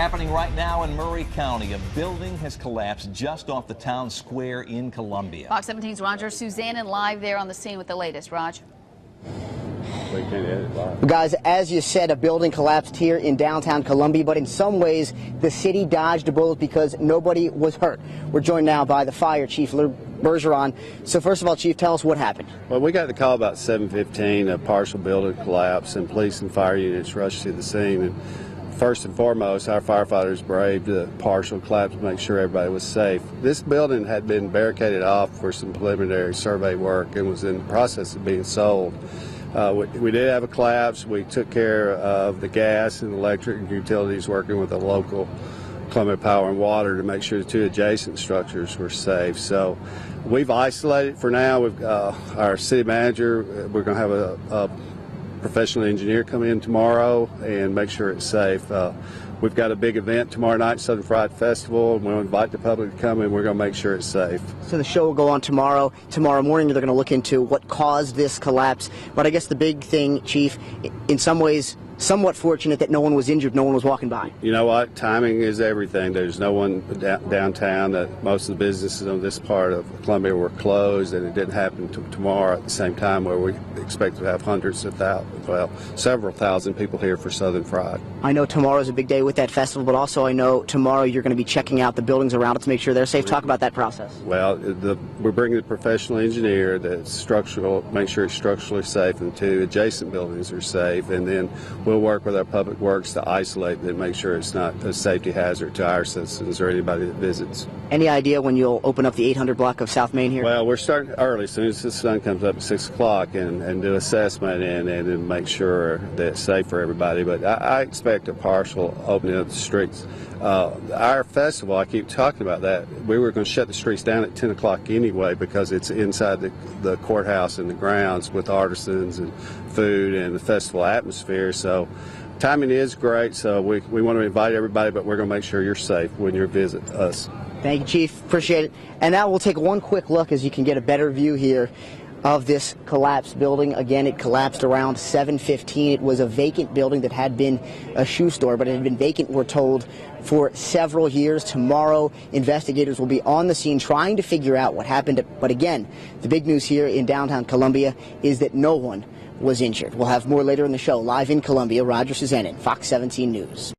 Happening right now in Murray County, a building has collapsed just off the town square in Columbia. Fox 17's Roger Suzanne live there on the scene with the latest. Raj. Guys, as you said, a building collapsed here in downtown Columbia, but in some ways the city dodged a bullet because nobody was hurt. We're joined now by the fire chief, Bergeron. So first of all, Chief, tell us what happened. Well, we got the call about 7:15, a partial building collapse, and police and fire units rushed to the scene. And first and foremost, our firefighters braved the partial collapse to make sure everybody was safe. This building had been barricaded off for some preliminary survey work and was in the process of being sold. We did have a collapse. We took care of the gas and electric and utilities, working with the local Columbia Power and Water to make sure the two adjacent structures were safe. So we've isolated for now. We've our city manager. We're going to have a professional engineer come in tomorrow and make sure it's safe. We've got a big event tomorrow night, Southern Fried Festival, and we'll invite the public to come in. We're going to make sure it's safe. So the show will go on tomorrow. Tomorrow morning, they're going to look into what caused this collapse. But I guess the big thing, Chief, in some ways, somewhat fortunate that no one was injured, no one was walking by. You know what? Timing is everything. There's no one downtown. That most of the businesses on this part of Columbia were closed, and it didn't happen until tomorrow at the same time, where we expect to have hundreds of thousands, well, several thousand people here for Southern Fried. I know tomorrow's a big day with that festival, but also I know tomorrow you're going to be checking out the buildings around it to make sure they're safe. Talk about that process. Well, we're bringing a professional engineer that's structural, make sure it's structurally safe, and the two adjacent buildings are safe, and then we'll work with our public works to isolate and make sure it's not a safety hazard to our citizens or anybody that visits. Any idea when you'll open up the 800 block of South Main here? Well, we're starting early, as soon as the sun comes up at 6 o'clock, and do assessment and make sure that it's safe for everybody. But I expect a partial opening of the streets. Our festival, I keep talking about that. We were going to shut the streets down at 10 o'clock anyway because it's inside the courthouse and the grounds with artisans and food and the festival atmosphere. So timing is great. So we want to invite everybody, but we're going to make sure you're safe when you visit us. Thank you, Chief. Appreciate it. And now we'll take one quick look as you can get a better view here of this collapsed building. Again, it collapsed around 7:15. It was a vacant building that had been a shoe store, but it had been vacant, we're told, for several years. Tomorrow, investigators will be on the scene trying to figure out what happened. But again, the big news here in downtown Columbia is that no one was injured. We'll have more later in the show. Live in Columbia, Roger Suzanne, Fox 17 News.